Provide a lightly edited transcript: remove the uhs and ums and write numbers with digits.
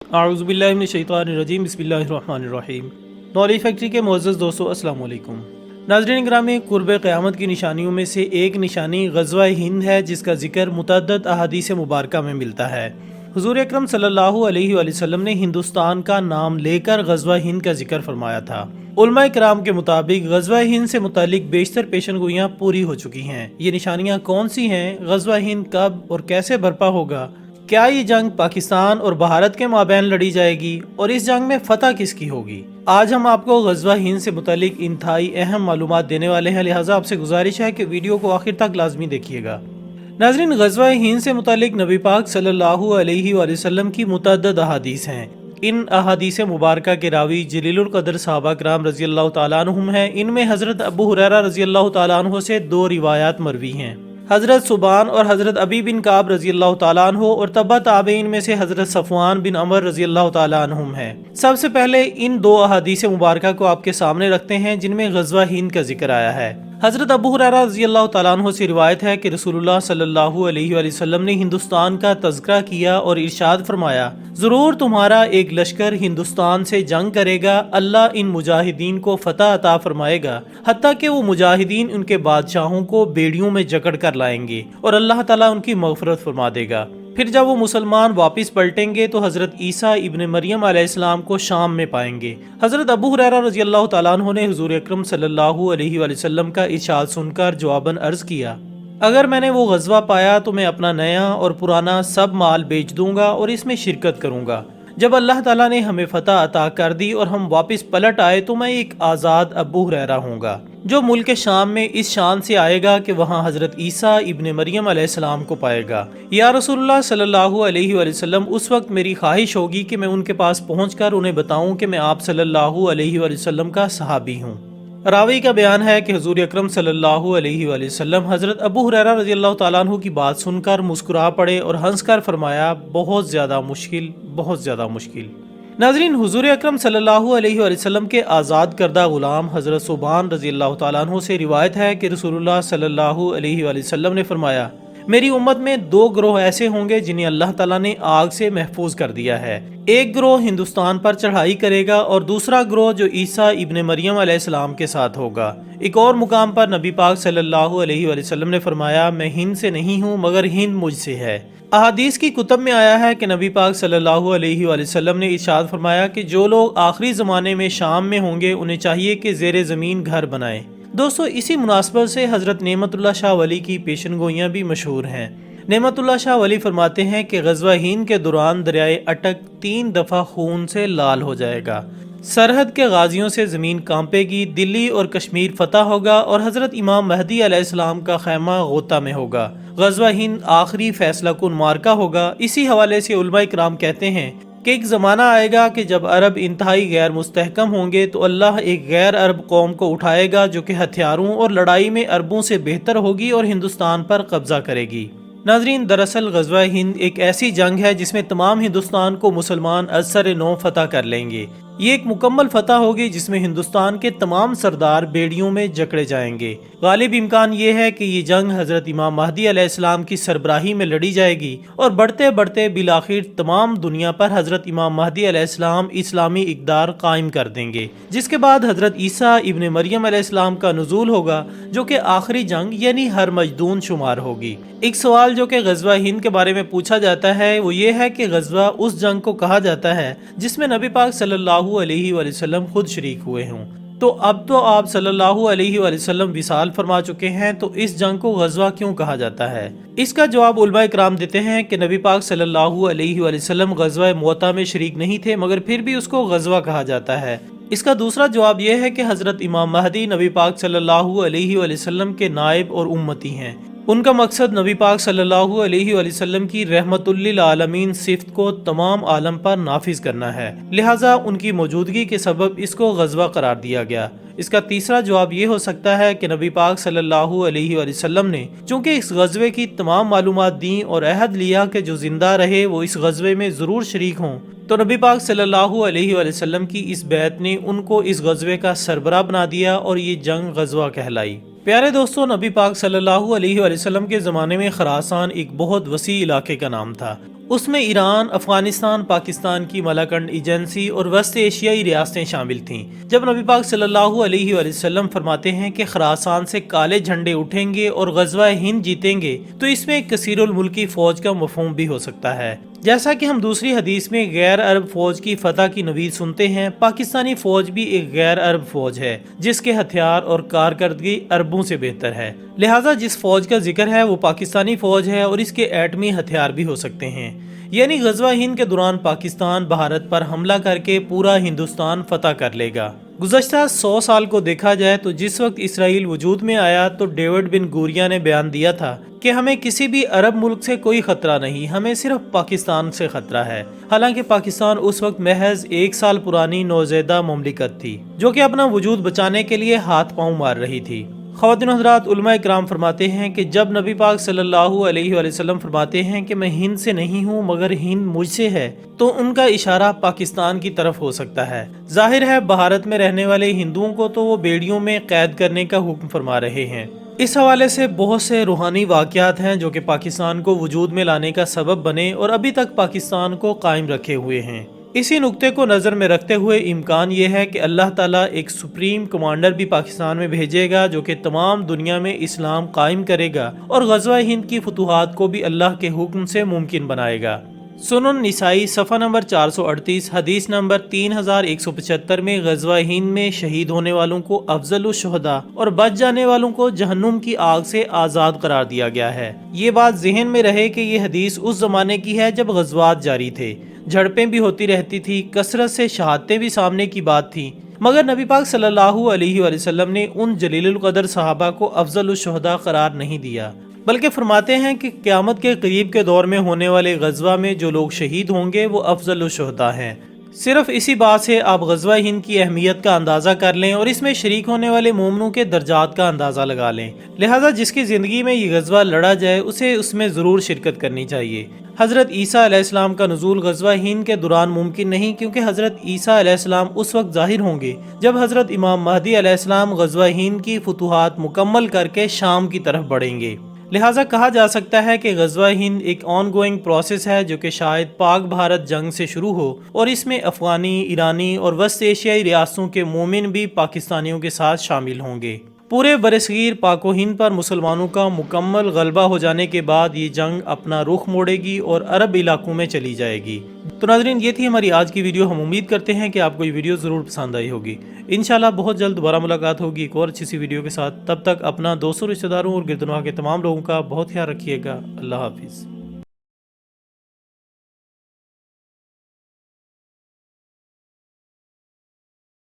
اعوذ باللہ من الشیطان الرجیم، بسم اللہ الرحمن الرحیم۔ نالج فیکٹری کے معزز دوستو، السلام علیکم۔ ناظرین گرامی، قرب قیامت کی نشانیوں میں سے ایک نشانی غزوہ ہند ہے، جس کا ذکر متعدد احادیث مبارکہ میں ملتا ہے۔ حضور اکرم صلی اللہ علیہ وآلہ وسلم نے ہندوستان کا نام لے کر غزوہ ہند کا ذکر فرمایا تھا۔ علماء کرام کے مطابق غزوہ ہند سے متعلق بیشتر پیشن گوئیاں پوری ہو چکی ہیں۔ یہ نشانیاں کون سی ہیں؟ غزوہ ہند کب اور کیسے برپا ہوگا؟ کیا یہ جنگ پاکستان اور بھارت کے مابین لڑی جائے گی اور اس جنگ میں فتح کس کی ہوگی؟ آج ہم آپ کو غزوہ ہند سے متعلق انتہائی اہم معلومات دینے والے ہیں، لہٰذا آپ سے گزارش ہے کہ ویڈیو کو آخر تک لازمی دیکھیے گا۔ ناظرین، غزوہ ہند سے متعلق نبی پاک صلی اللہ علیہ وآلہ وسلم کی متعدد احادیث ہیں۔ ان احادیث مبارکہ کے راوی جلیل القدر صحابہ کرام رضی اللہ تعالیٰ عنہم ہیں۔ ان میں حضرت ابو ہریرہ رضی اللہ تعالیٰ عنہ سے دو روایات مروی ہیں۔ حضرت ثوبان اور حضرت ابی بن کعب رضی اللہ تعالیٰ عنہ اور تبع تابعین میں سے حضرت صفوان بن عمر رضی اللہ تعالیٰ عنہم ہیں۔ سب سے پہلے ان دو احادیث مبارکہ کو آپ کے سامنے رکھتے ہیں جن میں غزوہ ہند کا ذکر آیا ہے۔ حضرت ابو ہریرہ رضی اللہ تعالیٰ عنہ سے روایت ہے کہ رسول اللہ صلی اللہ علیہ وآلہ وسلم نے ہندوستان کا تذکرہ کیا اور ارشاد فرمایا، ضرور تمہارا ایک لشکر ہندوستان سے جنگ کرے گا، اللہ ان مجاہدین کو فتح عطا فرمائے گا، حتیٰ کہ وہ مجاہدین ان کے بادشاہوں کو بیڑیوں میں جکڑ کر لائیں گے اور اللہ تعالیٰ ان کی مغفرت فرما دے گا۔ پھر جب وہ مسلمان واپس پلٹیں گے تو حضرت عیسیٰ ابن مریم علیہ السلام کو شام میں پائیں گے۔ حضرت ابو ہریرہ رضی اللہ تعالیٰ عنہ نے حضور اکرم صلی اللہ علیہ وآلہ وسلم کا ارشاد سن کر جواباً عرض کیا، اگر میں نے وہ غزوہ پایا تو میں اپنا نیا اور پرانا سب مال بیچ دوں گا اور اس میں شرکت کروں گا۔ جب اللہ تعالیٰ نے ہمیں فتح عطا کر دی اور ہم واپس پلٹ آئے تو میں ایک آزاد ابو ہریرہ ہوں گا جو ملک شام میں اس شان سے آئے گا کہ وہاں حضرت عیسیٰ ابن مریم علیہ السلام کو پائے گا۔ یا رسول اللہ صلی اللہ علیہ وآلہ وسلم، اس وقت میری خواہش ہوگی کہ میں ان کے پاس پہنچ کر انہیں بتاؤں کہ میں آپ صلی اللہ علیہ وآلہ وسلم کا صحابی ہوں۔ راوی کا بیان ہے کہ حضور اکرم صلی اللہ علیہ وآلہ وسلم حضرت ابو ہریرہ رضی اللہ تعالیٰ عنہ کی بات سن کر مسکرا پڑے اور ہنس کر فرمایا، بہت زیادہ مشکل، بہت زیادہ مشکل۔ ناظرین، حضور اکرم صلی اللہ علیہ وآلہ وسلم کے آزاد کردہ غلام حضرت ثوبان رضی اللہ تعالیٰ عنہ سے روایت ہے کہ رسول اللہ صلی اللہ علیہ وآلہ وسلم نے فرمایا، میری امت میں دو گروہ ایسے ہوں گے جنہیں اللہ تعالیٰ نے آگ سے محفوظ کر دیا ہے۔ ایک گروہ ہندوستان پر چڑھائی کرے گا اور دوسرا گروہ جو عیسیٰ ابن مریم علیہ السلام کے ساتھ ہوگا۔ ایک اور مقام پر نبی پاک صلی اللہ علیہ وآلہ وسلم نے فرمایا، میں ہند سے نہیں ہوں مگر ہند مجھ سے ہے۔ احادیث کی کتب میں آیا ہے کہ نبی پاک صلی اللہ علیہ وآلہ وسلم نے ارشاد فرمایا کہ جو لوگ آخری زمانے میں شام میں ہوں گے انہیں چاہیے کہ زیر زمین گھر بنائیں۔ دوستو، اسی مناسبت سے حضرت نعمت اللہ شاہ ولی کی پیشن گوئیاں بھی مشہور ہیں۔ نعمت اللہ شاہ ولی فرماتے ہیں کہ غزوہ ہند کے دوران دریائے اٹک 3 دفعہ خون سے لال ہو جائے گا، سرحد کے غازیوں سے زمین کانپے گی، دلی اور کشمیر فتح ہوگا اور حضرت امام مہدی علیہ السلام کا خیمہ غوطہ میں ہوگا۔ غزوہ ہند آخری فیصلہ کن معرکہ ہوگا۔ اسی حوالے سے علماء کرام کہتے ہیں کہ ایک زمانہ آئے گا کہ جب عرب انتہائی غیر مستحکم ہوں گے تو اللہ ایک غیر عرب قوم کو اٹھائے گا جو کہ ہتھیاروں اور لڑائی میں عربوں سے بہتر ہوگی اور ہندوستان پر قبضہ کرے گی۔ ناظرین، دراصل غزوہ ہند ایک ایسی جنگ ہے جس میں تمام ہندوستان کو مسلمان از سر نو فتح کر لیں گے۔ یہ ایک مکمل فتح ہوگی جس میں ہندوستان کے تمام سردار بیڑیوں میں جکڑے جائیں گے۔ غالب امکان یہ ہے کہ یہ جنگ حضرت امام مہدی علیہ السلام کی سربراہی میں لڑی جائے گی اور بڑھتے بڑھتے بالآخر تمام دنیا پر حضرت امام مہدی علیہ السلام اسلامی اقتدار قائم کر دیں گے، جس کے بعد حضرت عیسیٰ ابن مریم علیہ السلام کا نزول ہوگا جو کہ آخری جنگ یعنی ہر مجدون شمار ہوگی۔ ایک سوال جو کہ غزوہ ہند کے بارے میں پوچھا جاتا ہے وہ یہ ہے کہ غزوہ اس جنگ کو کہا جاتا ہے جس میں نبی پاک صلی اللہ علیہ وآلہ وسلم خود شریک ہوئے ہوں۔ تو اب تو آپ صلی اللہ علیہ وآلہ وسلم وصال فرما چکے ہیں، تو اس جنگ کو غزوہ کیوں کہا جاتا ہے؟ اس کا جواب علماء کرام دیتے ہیں کہ نبی پاک صلی اللہ علیہ وآلہ وسلم غزوہ مؤتہ میں شریک نہیں تھے مگر پھر بھی اس کو غزوہ کہا جاتا ہے۔ اس کا دوسرا جواب یہ ہے کہ حضرت امام مہدی نبی پاک صلی اللہ علیہ وآلہ وسلم کے نائب اور امتی ہیں۔ ان کا مقصد نبی پاک صلی اللہ علیہ وآلہ وسلم کی رحمت للعالمین صفت کو تمام عالم پر نافذ کرنا ہے، لہٰذا ان کی موجودگی کے سبب اس کو غزوہ قرار دیا گیا۔ اس کا تیسرا جواب یہ ہو سکتا ہے کہ نبی پاک صلی اللہ علیہ وآلہ وسلم نے چونکہ اس غزوے کی تمام معلومات دیں اور عہد لیا کہ جو زندہ رہے وہ اس غزوے میں ضرور شریک ہوں، تو نبی پاک صلی اللہ علیہ وآلہ وسلم کی اس بیعت نے ان کو اس غزوے کا سربراہ بنا دیا اور یہ جنگ غزوہ کہلائی۔ پیارے دوستو، نبی پاک صلی اللہ علیہ وآلہ وسلم کے زمانے میں خراسان ایک بہت وسیع علاقے کا نام تھا۔ اس میں ایران، افغانستان، پاکستان کی ملاکنڈ ایجنسی اور وسط ایشیائی ریاستیں شامل تھیں۔ جب نبی پاک صلی اللہ علیہ وآلہ وسلم فرماتے ہیں کہ خراسان سے کالے جھنڈے اٹھیں گے اور غزوہ ہند جیتیں گے، تو اس میں کثیر الملکی فوج کا مفہوم بھی ہو سکتا ہے۔ جیسا کہ ہم دوسری حدیث میں غیر عرب فوج کی فتح کی نوید سنتے ہیں، پاکستانی فوج بھی ایک غیر عرب فوج ہے جس کے ہتھیار اور کارکردگی عربوں سے بہتر ہے، لہٰذا جس فوج کا ذکر ہے وہ پاکستانی فوج ہے اور اس کے ایٹمی ہتھیار بھی ہو سکتے ہیں۔ یعنی غزوہ ہند کے دوران پاکستان بھارت پر حملہ کر کے پورا ہندوستان فتح کر لے گا۔ گزشتہ 100 سال کو دیکھا جائے تو جس وقت اسرائیل وجود میں آیا تو ڈیوڈ بن گوریا نے بیان دیا تھا کہ ہمیں کسی بھی عرب ملک سے کوئی خطرہ نہیں، ہمیں صرف پاکستان سے خطرہ ہے۔ حالانکہ پاکستان اس وقت محض 1 سال پرانی نوزائیدہ مملکت تھی جو کہ اپنا وجود بچانے کے لیے ہاتھ پاؤں مار رہی تھی۔ خواتین و حضرات، علماء کرام فرماتے ہیں کہ جب نبی پاک صلی اللہ علیہ وآلہ وسلم فرماتے ہیں کہ میں ہند سے نہیں ہوں مگر ہند مجھ سے ہے، تو ان کا اشارہ پاکستان کی طرف ہو سکتا ہے۔ ظاہر ہے بھارت میں رہنے والے ہندوؤں کو تو وہ بیڑیوں میں قید کرنے کا حکم فرما رہے ہیں۔ اس حوالے سے بہت سے روحانی واقعات ہیں جو کہ پاکستان کو وجود میں لانے کا سبب بنے اور ابھی تک پاکستان کو قائم رکھے ہوئے ہیں۔ اسی نقطے کو نظر میں رکھتے ہوئے امکان یہ ہے کہ اللہ تعالیٰ ایک سپریم کمانڈر بھی پاکستان میں بھیجے گا جو کہ تمام دنیا میں اسلام قائم کرے گا اور غزوہ ہند کی فتوحات کو بھی اللہ کے حکم سے ممکن بنائے گا۔ سنن نسائی صفحہ نمبر 438 حدیث نمبر 3175 میں غزوہ ہند میں شہید ہونے والوں کو افضل الشہداء اور بچ جانے والوں کو جہنم کی آگ سے آزاد قرار دیا گیا ہے۔ یہ بات ذہن میں رہے کہ یہ حدیث اس زمانے کی ہے جب غزوات جاری تھے، جھڑپیں بھی ہوتی رہتی تھی، کثرت سے شہادتیں بھی سامنے کی بات تھی، مگر نبی پاک صلی اللہ علیہ وآلہ وسلم نے ان جلیل القدر صحابہ کو افضل الشہداء قرار نہیں دیا، بلکہ فرماتے ہیں کہ قیامت کے قریب کے دور میں ہونے والے غزوہ میں جو لوگ شہید ہوں گے وہ افضل الشہداء ہیں۔ صرف اسی بات سے آپ غزوہ ہند کی اہمیت کا اندازہ کر لیں اور اس میں شریک ہونے والے مومنوں کے درجات کا اندازہ لگا لیں، لہٰذا جس کی زندگی میں یہ غزوہ لڑا جائے اسے اس میں ضرور شرکت کرنی چاہیے۔ حضرت عیسیٰ علیہ السلام کا نزول غزوہ ہند کے دوران ممکن نہیں، کیونکہ حضرت عیسیٰ علیہ السلام اس وقت ظاہر ہوں گے جب حضرت امام مہدی علیہ السلام غزوہ ہند کی فتوحات مکمل کر کے شام کی طرف بڑھیں گے۔ لہٰذا کہا جا سکتا ہے کہ غزوہ ہند ایک آن گوئنگ پروسیس ہے جو کہ شاید پاک بھارت جنگ سے شروع ہو اور اس میں افغانی، ایرانی اور وسط ایشیائی ریاستوں کے مومن بھی پاکستانیوں کے ساتھ شامل ہوں گے۔ پورے برصغیر پاک و ہند پر مسلمانوں کا مکمل غلبہ ہو جانے کے بعد یہ جنگ اپنا رخ موڑے گی اور عرب علاقوں میں چلی جائے گی۔ تو ناظرین، یہ تھی ہماری آج کی ویڈیو۔ ہم امید کرتے ہیں کہ آپ کو یہ ویڈیو ضرور پسند آئی ہوگی۔ انشاءاللہ بہت جلد دوبارہ ملاقات ہوگی ایک اور اچھی سی ویڈیو کے ساتھ۔ تب تک اپنا دوستوں، رشتہ داروں اور گردنواہ کے تمام لوگوں کا بہت خیال رکھیے گا۔ اللہ حافظ۔